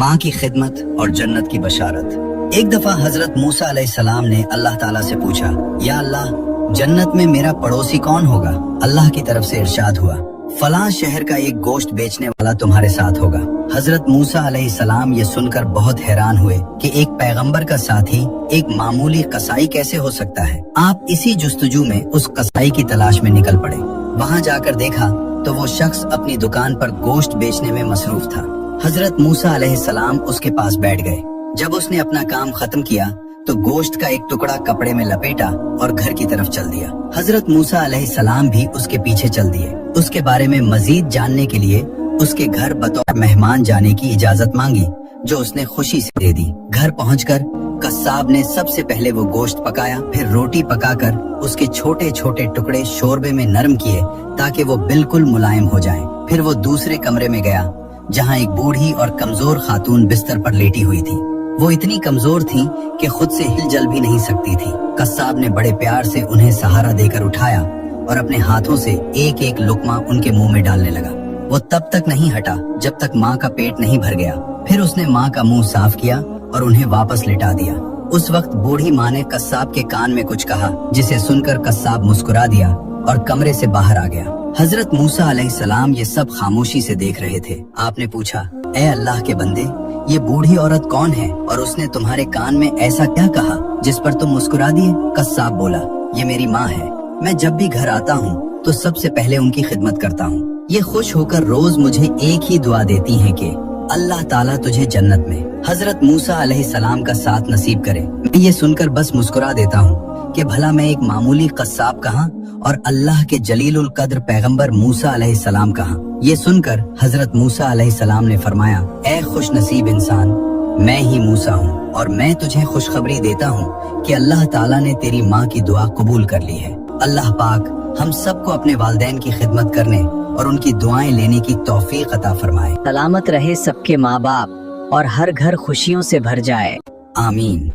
माँ की खिदमत और जन्नत की बशारत। एक दफा हजरत मूसा अलैहिस्सलाम ने अल्लाह ताला से पूछा, या अल्लाह, जन्नत में मेरा पड़ोसी कौन होगा? अल्लाह की तरफ से इरशाद हुआ, फलां शहर का एक गोश्त बेचने वाला तुम्हारे साथ होगा। हजरत मूसा अलैहिस्सलाम ये सुनकर बहुत हैरान हुए कि एक पैगंबर का साथी एक मामूली कसाई कैसे हो सकता है। आप इसी जुस्तजू में उस कसाई की तलाश में निकल पड़े। वहाँ जाकर देखा तो वो शख्स अपनी दुकान पर गोश्त बेचने में मसरूफ था। हजरत मूसा अलैहिस्सलाम उसके पास बैठ गए। जब उसने अपना काम खत्म किया तो गोश्त का एक टुकड़ा कपड़े में लपेटा और घर की तरफ चल दिया। हजरत मूसा अलैहिस्सलाम भी उसके पीछे चल दिए। उसके बारे में मजीद जानने के लिए उसके घर बतौर मेहमान जाने की इजाजत मांगी, जो उसने खुशी से दे दी। घर पहुंचकर कस्साब ने सबसे पहले वो गोश्त पकाया, फिर रोटी पकाकर उसके छोटे छोटे टुकड़े शोरबे में नरम किए ताकि वो बिल्कुल मुलायम हो जाएं। फिर वो दूसरे कमरे में गया जहाँ एक बूढ़ी और कमजोर खातून बिस्तर पर लेटी हुई थी। वो इतनी कमजोर थी कि खुद से हिल-जल भी नहीं सकती थी। कस्साब ने बड़े प्यार से उन्हें सहारा देकर उठाया और अपने हाथों से एक एक लुकमा उनके मुंह में डालने लगा। वो तब तक नहीं हटा जब तक माँ का पेट नहीं भर गया। फिर उसने माँ का मुंह साफ किया और उन्हें वापस लिटा दिया। उस वक्त बूढ़ी माँ ने कस्साब के कान में कुछ कहा, जिसे सुनकर कस्साब मुस्कुरा दिया और कमरे से बाहर आ गया। हजरत मूसा अलैहिस्सलाम ये सब खामोशी से देख रहे थे। आपने पूछा, ए अल्लाह के बंदे, ये बूढ़ी औरत कौन है और उसने तुम्हारे कान में ऐसा क्या कहा जिस पर तुम मुस्कुरा दिए? कस्साब बोला, ये मेरी माँ है। मैं जब भी घर आता हूँ तो सबसे पहले उनकी खिदमत करता हूँ। ये खुश होकर रोज मुझे एक ही दुआ देती हैं कि अल्लाह ताला तुझे जन्नत में हजरत मूसा अलैहिस्सलाम का साथ नसीब करे। मैं ये सुनकर बस मुस्कुरा देता हूँ कि भला मैं एक मामूली कस्साब कहाँ और अल्लाह के जलीलुल कद्र पैगंबर मूसा अलैहिस्सलाम कहाँ। ये सुनकर हजरत मूसा अलैहिस्सलाम ने फरमाया, ए खुश नसीब इंसान, मैं ही मूसा हूँ और मैं तुझे खुशखबरी देता हूँ कि अल्लाह ताला ने तेरी माँ की दुआ कबूल कर ली है। अल्लाह पाक हम सबको अपने वालिदैन की खिदमत करने और उनकी दुआएं लेने की तौफीक अता फरमाए। सलामत रहे सबके माँ बाप और हर घर खुशियों से भर जाए। आमीन।